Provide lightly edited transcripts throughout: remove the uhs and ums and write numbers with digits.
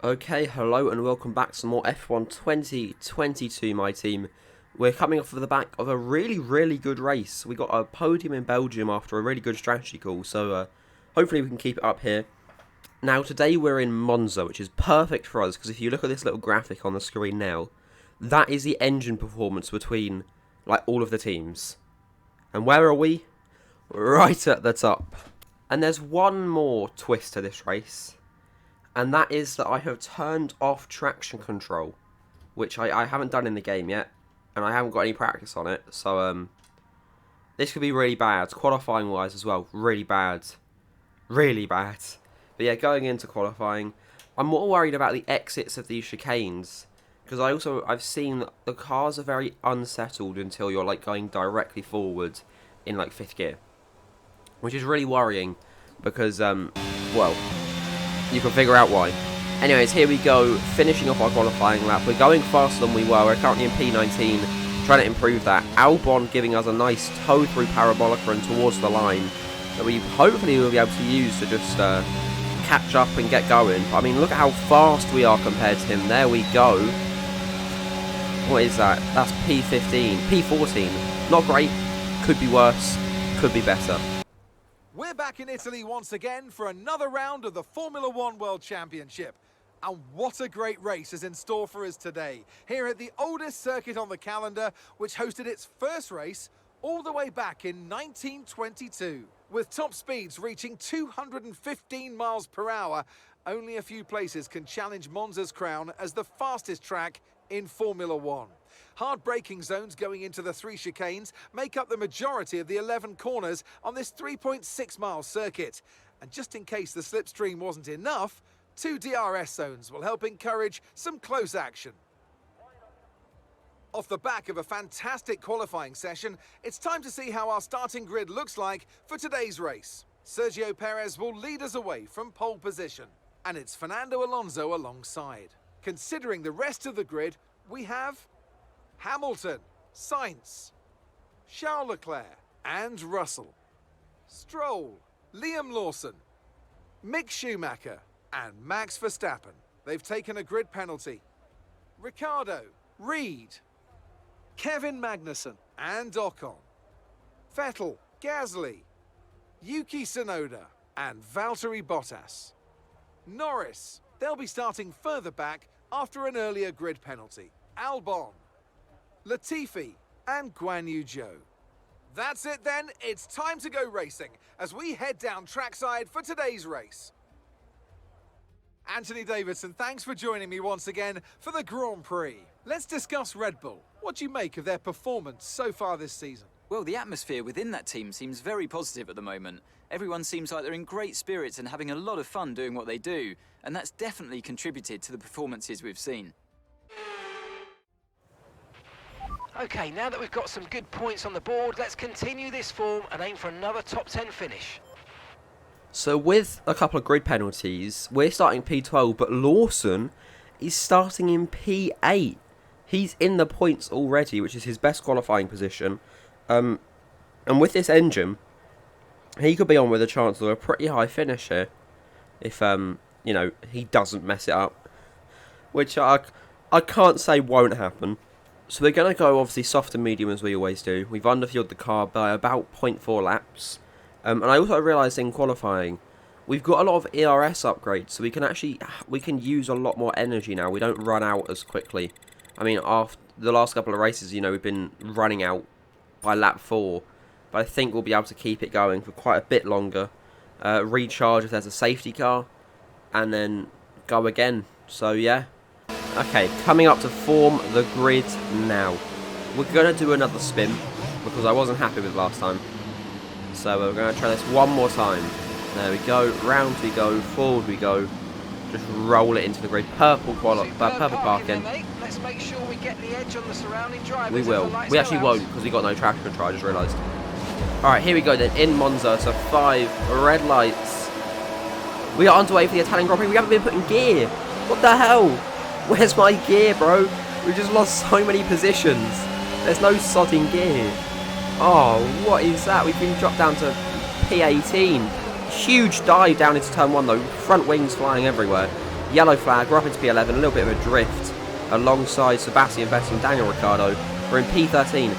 Okay, hello and welcome back to some more F1 2022, my team. We're coming off of the back of a really good race. We got a podium in Belgium after a really good strategy call, so hopefully we can keep it up here. Now, today we're in Monza, which is perfect for us, because if you look at this little graphic on the screen now, that is the engine performance between, like, all of the teams. And where are we? Right at the top. And there's one more twist to this race. And that is that I have turned off traction control, which I haven't done in the game yet, and I haven't got any practice on it, so this could be really bad, qualifying wise as well, really bad. But yeah, going into qualifying, I'm more worried about the exits of these chicanes, because I've seen that the cars are very unsettled until you're like going directly forward in like 5th gear, which is really worrying, because, well, you can figure out why. Anyways, here we go, finishing off our qualifying lap. We're going faster than we were. We're currently in P19, trying to improve that. Albon giving us a nice tow through Parabolica and towards the line that we hopefully will be able to use to just catch up and get going. I mean, look at how fast we are compared to him. There we go. What is that? That's P15. P14. Not great. Could be worse. Could be better. We're back in Italy once again for another round of the Formula One World Championship. And what a great race is in store for us today, here at the oldest circuit on the calendar, which hosted its first race all the way back in 1922. With top speeds reaching 215 miles per hour, only a few places can challenge Monza's crown as the fastest track in Formula One. Hard braking zones going into the 3 chicanes make up the majority of the 11 corners on this 3.6-mile circuit. And just in case the slipstream wasn't enough, 2 DRS zones will help encourage some close action. Off the back of a fantastic qualifying session, it's time to see how our starting grid looks like for today's race. Sergio Perez will lead us away from pole position, and it's Fernando Alonso alongside. Considering the rest of the grid, we have Hamilton, Sainz, Charles Leclerc and Russell, Stroll, Liam Lawson, Mick Schumacher and Max Verstappen. They've taken a grid penalty. Ricciardo, Reed, Kevin Magnussen and Ocon, Vettel, Gasly, Yuki Tsunoda and Valtteri Bottas. Norris, they'll be starting further back after an earlier grid penalty. Albon, Latifi and Guan Yu Zhou. That's it then, it's time to go racing as we head down trackside for today's race. Anthony Davidson, thanks for joining me once again for the Grand Prix. Let's discuss Red Bull. What do you make of their performance so far this season? Well, the atmosphere within that team seems very positive at the moment. Everyone seems like they're in great spirits and having a lot of fun doing what they do, and that's definitely contributed to the performances we've seen. Okay, now that we've got some good points on the board, let's continue this form and aim for another top 10 finish. So with a couple of grid penalties, we're starting P12, but Lawson is starting in P8. He's in the points already, which is his best qualifying position. And with this engine, he could be on with a chance of a pretty high finish here. If, you know, he doesn't mess it up. Which I can't say won't happen. So we're going to go obviously soft and medium as we always do. We've underfueled the car by about 0.4 laps. And I also realised in qualifying, we've got a lot of ERS upgrades. So we can use a lot more energy now. We don't run out as quickly. I mean, after the last couple of races, you know, we've been running out by lap 4. But I think we'll be able to keep it going for quite a bit longer. Recharge if there's a safety car. And then go again. So yeah. Okay, coming up to form the grid now. We're going to do another spin, because I wasn't happy with last time. So we're going to try this one more time. There we go, round we go, forward we go. Just roll it into the grid. Purple parking. Let's make sure we get the edge on the surrounding drivers. We will. We actually won't, because we got no traction control, I just realised. Alright, here we go then, in Monza, so 5 red lights. We are underway for the Italian Grand Prix. We haven't been put in gear. What the hell? Where's my gear, bro? We just lost so many positions. There's no sodding gear. Oh, what is that? We've been dropped down to P18. Huge dive down into turn 1 though. Front wings flying everywhere. Yellow flag, we're up into P11, a little bit of a drift alongside Sebastian Vettel and Daniel Ricciardo. We're in P13.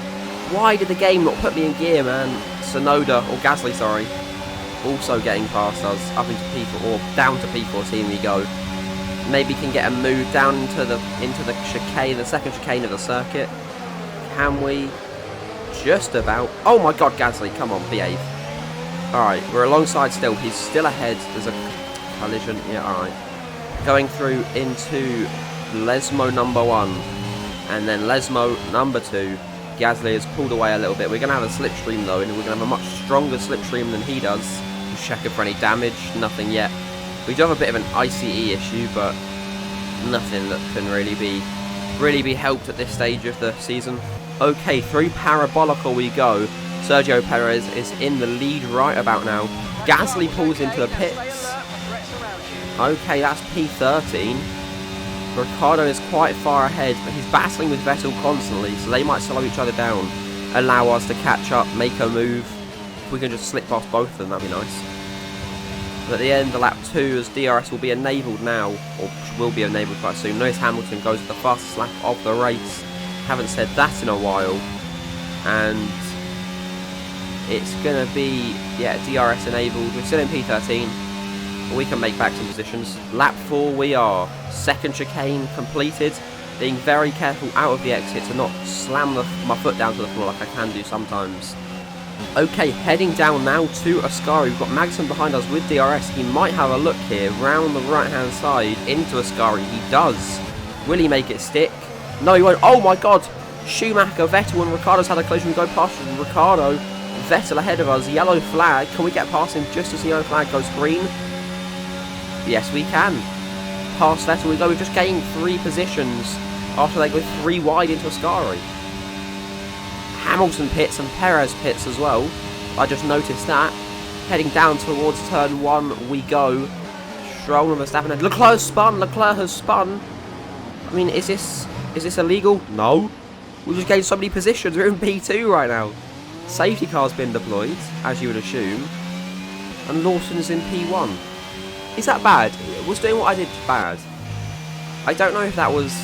Why did the game not put me in gear, man? Sonoda, or Gasly, sorry, also getting past us, up into P4, or down to P14 we go. Maybe can get a move down into the chicane, the second chicane of the circuit. Can we? Just about. Oh my god, Gasly, come on, behave. Alright, we're alongside still. He's still ahead. There's a collision. Yeah, alright. Going through into Lesmo number 1. And then Lesmo number 2. Gasly has pulled away a little bit. We're going to have a slipstream though, and we're going to have a much stronger slipstream than he does. Just checking for any damage. Nothing yet. We do have a bit of an ICE issue, but nothing that can really be helped at this stage of the season. Okay, through Parabolica we go. Sergio Perez is in the lead right about now. Gasly pulls into the pits. Okay, that's P13. Ricciardo is quite far ahead, but he's battling with Vettel constantly, so they might slow each other down, allow us to catch up, make a move. If we can just slip past both of them, that'd be nice. But at the end of lap 2, as DRS will be enabled now, or will be enabled quite soon, Lewis Hamilton goes for the fastest lap of the race. Haven't said that in a while. And it's going to be, yeah, DRS enabled. We're still in P13, but we can make back some positions. Lap 4 we are. Second chicane completed. Being very careful out of the exit to not slam my foot down to the floor like I can do sometimes. Okay, heading down now to Ascari. We've got Magnussen behind us with DRS. He might have a look here, round the right-hand side into Ascari. He does. Will he make it stick? No, he won't. Oh my god! Schumacher, Vettel and Ricciardo's had a collision. We go past Ricciardo. Vettel ahead of us. Yellow flag. Can we get past him just as the yellow flag goes green? Yes, we can. Past Vettel we go. We've just gained 3 positions after they go 3 wide into Ascari. Hamilton pits and Perez pits as well. I just noticed that. Heading down towards turn 1 we go. Stroll and Verstappen. Leclerc has spun. I mean, is this illegal? No. We just gained so many positions. We're in P2 right now. Safety car's been deployed, as you would assume. And Lawson's in P1. Is that bad? Was doing what I did bad? I don't know if that was...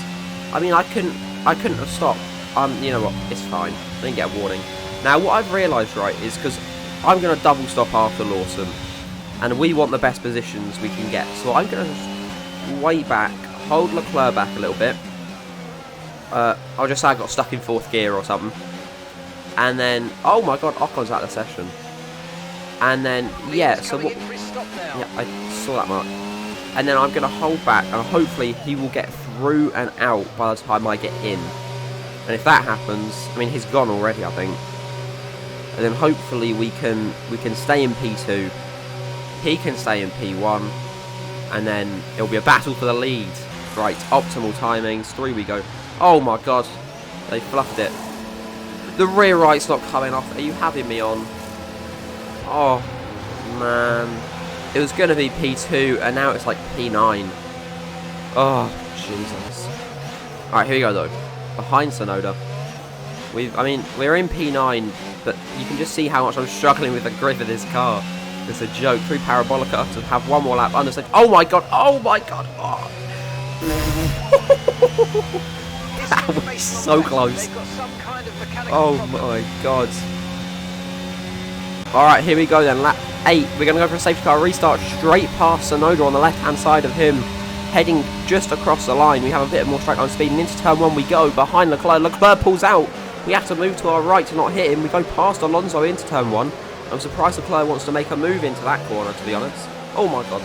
I mean, I couldn't have stopped. You know what? It's fine. I didn't get a warning. Now, what I've realised, right, is because I'm going to double stop after Lawson. And we want the best positions we can get. So I'm going to just wait back, hold Leclerc back a little bit. I'll just say I got stuck in 4th gear or something. And then, oh my god, Ocon's out of the session. And then, yeah, so what... Yeah, I saw that mark. And then I'm going to hold back, and hopefully he will get through and out by the time I get in. And if that happens, I mean, he's gone already, I think. And then hopefully we can stay in P2. He can stay in P1. And then it'll be a battle for the lead. Right, optimal timings. 3 we go. Oh my god. They fluffed it. The rear right's not coming off. Are you having me on? Oh, man. It was going to be P2, and now it's like P9. Oh, Jesus. Alright, here we go, though. Behind Sonoda. I mean, we're in P9, but you can just see how much I'm struggling with the grip of this car. It's a joke. Through Parabolica to have one more lap understage. Oh my god! Oh my god! Oh. That was so close. Oh my god. Alright, here we go then. Lap 8. We're going to go for a safety car restart straight past Sonoda on the left-hand side of him. Heading just across the line. We have a bit more straight line speed. And into turn 1 we go. Behind Leclerc. Leclerc pulls out. We have to move to our right to not hit him. We go past Alonso into turn 1. I'm surprised Leclerc wants to make a move into that corner, to be honest. Oh my god.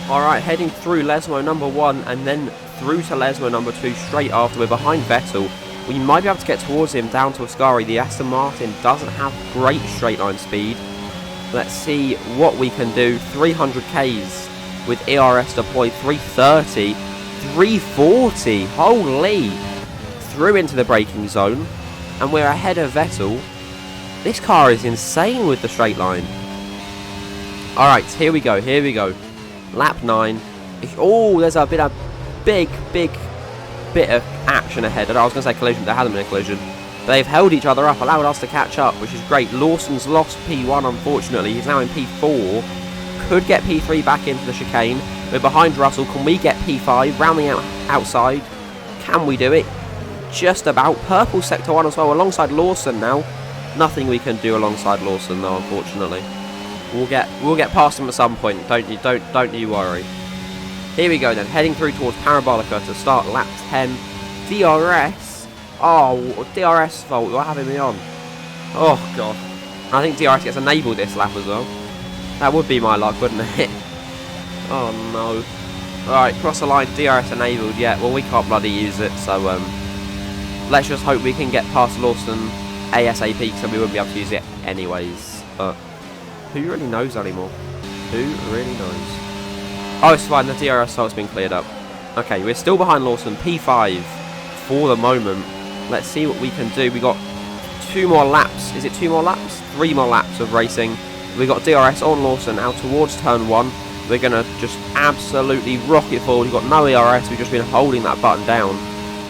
Alright, heading through Lesmo number 1 and then through to Lesmo number 2 straight after. We're behind Vettel. We might be able to get towards him down to Ascari. The Aston Martin doesn't have great straight line speed. Let's see what we can do. 300 Ks with ERS deployed. 330. 340. Holy. Through into the braking zone. And we're ahead of Vettel. This car is insane with the straight line. Alright, here we go. Here we go. Lap 9. Oh, there's a big bit of action ahead. I was going to say collision, but there hasn't been a collision. They've held each other up, allowed us to catch up, which is great. Lawson's lost P1, unfortunately. He's now in P4. Could get P3 back into the chicane. We're behind Russell. Can we get P5 rounding out outside? Can we do it? Just about. Purple sector 1 as well, alongside Lawson now. Nothing we can do alongside Lawson though, unfortunately. We'll get past him at some point. Don't you worry. Here we go then, heading through towards Parabolica to start lap 10. DRS. Oh, DRS fault. What having me on? Oh god. I think DRS gets enabled this lap as well. That would be my luck, wouldn't it? Oh no. Alright, cross the line, DRS enabled. Yeah, well we can't bloody use it, so let's just hope we can get past Lawson ASAP, because we wouldn't be able to use it anyways. But who really knows anymore? Who really knows? Oh, it's fine, the DRS salt's been cleared up. Okay, we're still behind Lawson, P5 for the moment. Let's see what we can do. We got 2 more laps. Is it 2 more laps? 3 more laps of racing. We got DRS on Lawson out towards turn 1. We're going to just absolutely rocket forward. We've got no ERS. We've just been holding that button down.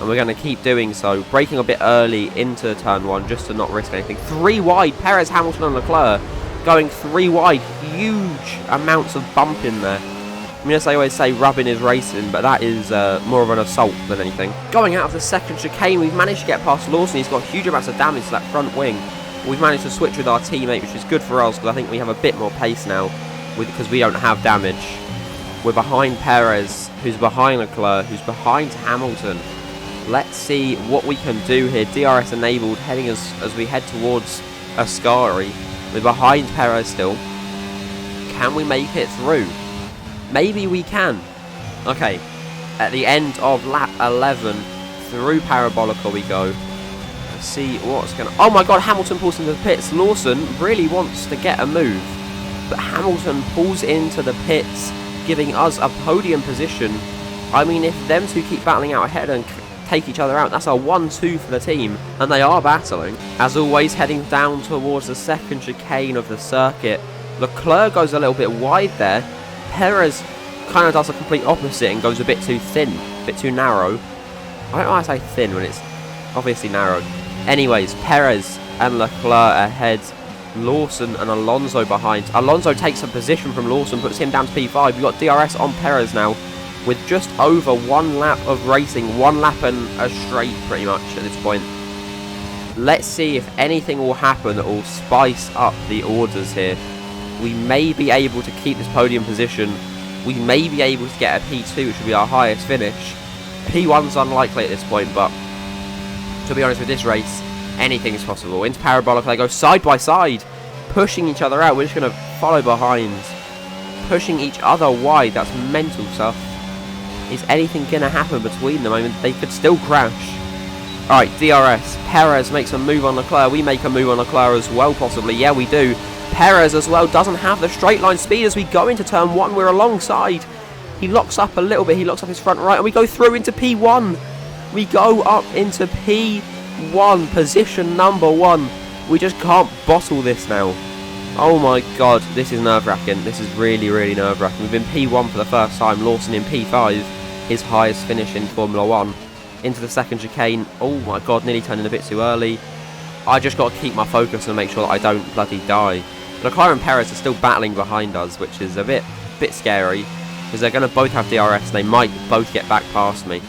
And we're going to keep doing so. Braking a bit early into turn 1 just to not risk anything. 3 wide. Perez, Hamilton and Leclerc going 3 wide. Huge amounts of bump in there. I mean, as I always say, rubbing is racing, but that is more of an assault than anything. Going out of the second chicane, we've managed to get past Lawson. He's got huge amounts of damage to that front wing. We've managed to switch with our teammate, which is good for us, because I think we have a bit more pace now, because we don't have damage. We're behind Perez, who's behind Leclerc, who's behind Hamilton. Let's see what we can do here. DRS enabled, heading as we head towards Ascari. We're behind Perez still. Can we make it through? Maybe we can. Okay, at the end of lap 11, through Parabolica we go. Let's see what's going to... Oh my god, Hamilton pulls into the pits. Lawson really wants to get a move, but Hamilton pulls into the pits, giving us a podium position. I mean, if them two keep battling out ahead and take each other out, that's a 1-2 for the team, and they are battling. As always, heading down towards the second chicane of the circuit. Leclerc goes a little bit wide there. Perez kind of does the complete opposite and goes a bit too thin, a bit too narrow. I don't know why I say thin when it's obviously narrow. Anyways, Perez and Leclerc ahead. Lawson and Alonso behind. Alonso takes a position from Lawson, puts him down to P5. We've got DRS on Perez now, with just over 1 lap of racing. 1 lap and a straight, pretty much, at this point. Let's see if anything will happen that will spice up the orders here. We may be able to keep this podium position. We may be able to get a P2, which will be our highest finish. P1's unlikely at this point, but to be honest with this race, anything is possible. Into Parabolica, they go side by side, pushing each other out. We're just going to follow behind, pushing each other wide. That's mental stuff. Is anything going to happen between them? I mean, they could still crash. Alright, DRS. Perez makes a move on Leclerc. We make a move on Leclerc as well, possibly. Yeah, we do. Perez as well doesn't have the straight line speed as we go into turn 1. We're alongside. He locks up a little bit. He locks up his front right, and we go through into P1. We go up into P1, position number 1. We just can't bottle this now. Oh my god, this is nerve-wracking. This is really, really nerve-wracking. We've been P1 for the first time. Lawson in P5, his highest finish in Formula 1. Into the second chicane. Oh my god, nearly turning a bit too early. I just got to keep my focus and make sure that I don't bloody die. Leclerc and Perez are still battling behind us, which is a bit scary, because they're going to both have DRS. They might both get back past me.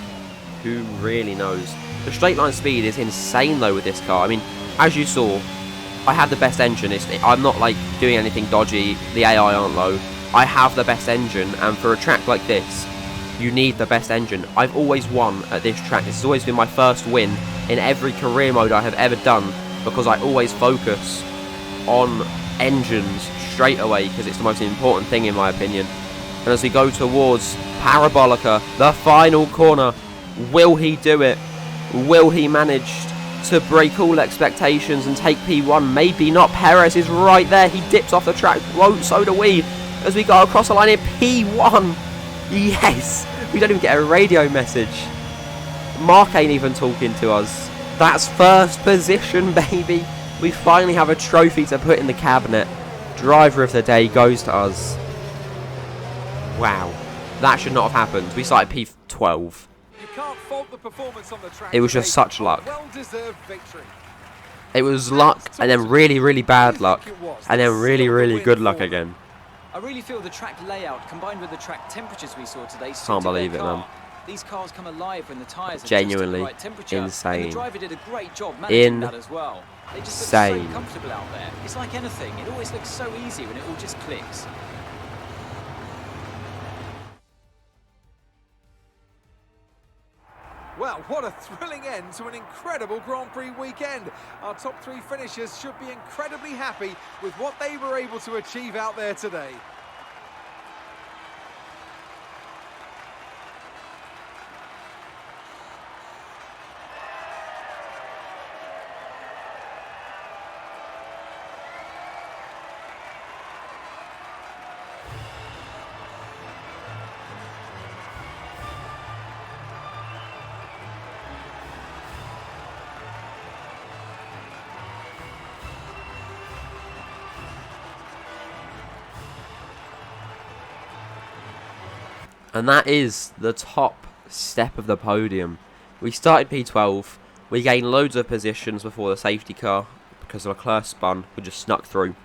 Who really knows? The straight line speed is insane though with this car. I mean, as you saw, I had the best engine. I'm not like doing anything dodgy. The AI aren't low. I have the best engine, and for a track like this, you need the best engine. I've always won at this track. This has always been my first win in every career mode I have ever done, because I always focus on engines straight away, because it's the most important thing in my opinion. And as we go towards Parabolica, the final corner, will he do it? Will he manage to break all expectations and take P1? Maybe not. Perez is right there. He dips off the track. Whoa, so do we. As we go across the line in P1. Yes! We don't even get a radio message. Mark ain't even talking to us. That's first position, baby. We finally have a trophy to put in the cabinet. Driver of the day goes to us. Wow. That should not have happened. We started P12. You can't fault the performance on the track. It was just such luck. Well-deserved victory. It was luck, and then really, really bad luck, and then really, really good luck again. I really feel the track layout combined with the track temperatures we saw today suited Can't believe their it, car. man. These cars come alive when the tyres are Genuinely just at the right temperature. And insane. the driver did a great job managing that as well. They just look so Insane. comfortable out there. It's like anything, it always looks so easy when it all just clicks. Well, what a thrilling end to an incredible Grand Prix weekend. Our top 3 finishers should be incredibly happy with what they were able to achieve out there today. And that is the top step of the podium. We started P12, we gained loads of positions before the safety car because Leclerc spun, we just snuck through.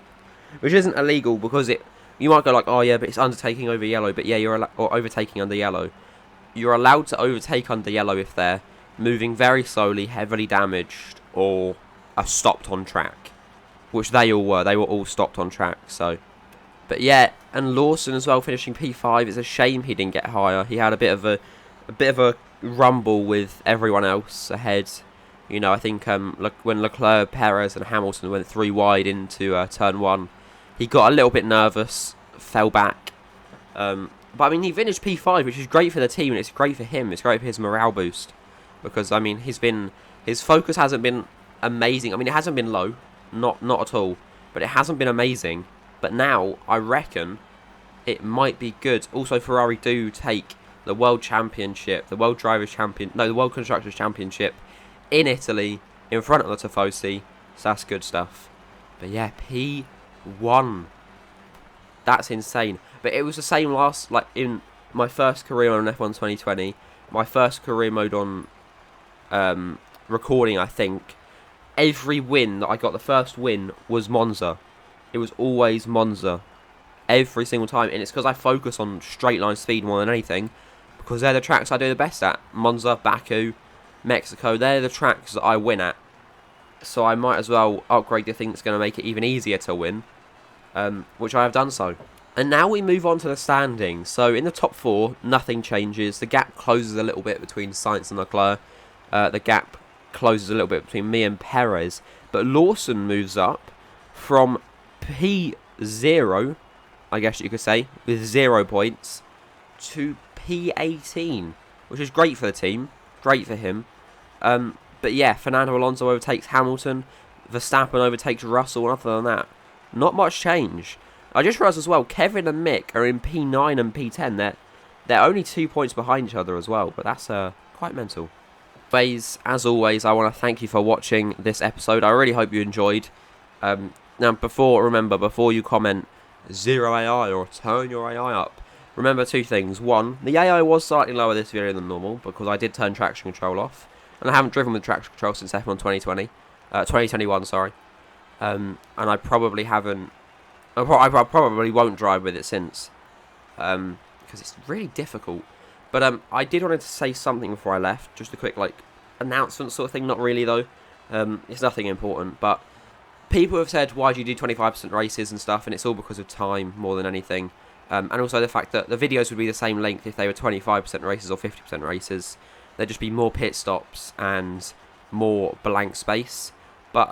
Which isn't illegal because you might go like, oh yeah, but it's undertaking over yellow, but yeah, or overtaking under yellow. You're allowed to overtake under yellow if they're moving very slowly, heavily damaged, or are stopped on track. Which they all were, they were all stopped on track, so... But yeah, and Lawson as well finishing P5. It's a shame he didn't get higher. He had a bit of a rumble with everyone else ahead. You know, I think when Leclerc, Perez, and Hamilton went 3 wide into turn 1, he got a little bit nervous, fell back. But I mean, he finished P5, which is great for the team, and it's great for him. It's great for his morale boost because I mean, his focus hasn't been amazing. I mean, it hasn't been low, not at all, but it hasn't been amazing. But now, I reckon, it might be good. Also, Ferrari do take the World Championship, the World Constructors Championship in Italy, in front of the Tifosi. So that's good stuff. But yeah, P1. That's insane. But it was the same in my first career on F1 2020, my first career mode on recording, I think. Every win that I got, the first win, was Monza. It was always Monza. Every single time. And it's because I focus on straight line speed more than anything. Because they're the tracks I do the best at. Monza, Baku, Mexico. They're the tracks that I win at. So I might as well upgrade the thing that's going to make it even easier to win. Which I have done so. And now we move on to the standings. So in the top 4, nothing changes. The gap closes a little bit between Sainz and Leclerc. The gap closes a little bit between me and Perez. But Lawson moves up from P0, I guess you could say, with 0 points, to P18, which is great for the team, great for him. But yeah, Fernando Alonso overtakes Hamilton, Verstappen overtakes Russell, and other than that, not much change. I just realised as well, Kevin and Mick are in P9 and P10. They're only 2 points behind each other as well, but that's quite mental. As always, I want to thank you for watching this episode. I really hope you enjoyed. Now, before you comment 0 AI or turn your AI up, remember 2 things. 1, the AI was slightly lower this video than normal because I did turn traction control off, and I haven't driven with traction control since F1 2021, sorry. And I probably haven't. I probably won't drive with it since, because it's really difficult. But I did want to say something before I left, just a quick announcement sort of thing. Not really though. It's nothing important, but. People have said, why do you do 25% races and stuff, and it's all because of time more than anything. And also the fact that the videos would be the same length if they were 25% races or 50% races. There'd just be more pit stops and more blank space. But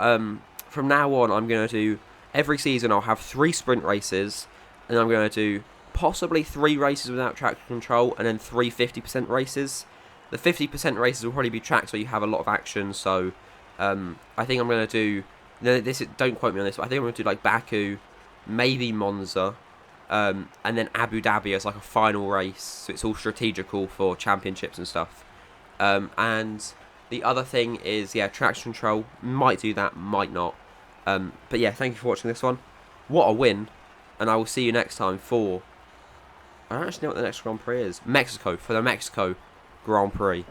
from now on, I'm going to do, every season I'll have 3 sprint races, and I'm going to do possibly 3 races without traction control, and then 3 50% races. The 50% races will probably be tracks where you have a lot of action, so I think I'm going to do... don't quote me on this, but I think I'm going to do Baku, maybe Monza, and then Abu Dhabi as a final race. So it's all strategical for championships and stuff. And the other thing is, traction control. Might do that, might not. But yeah, thank you for watching this one. What a win. And I will see you next time for... I don't actually know what the next Grand Prix is. Mexico, for the Mexico Grand Prix.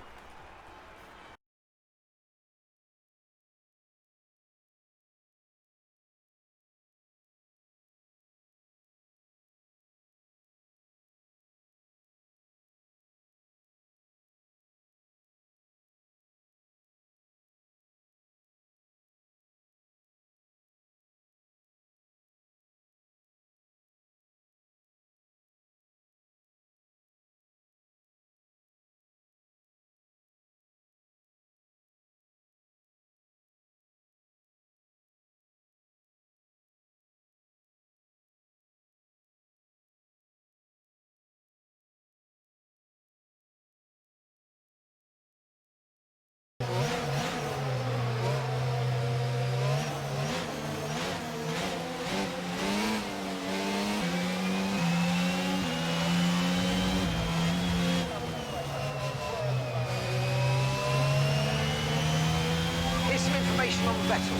Vettel.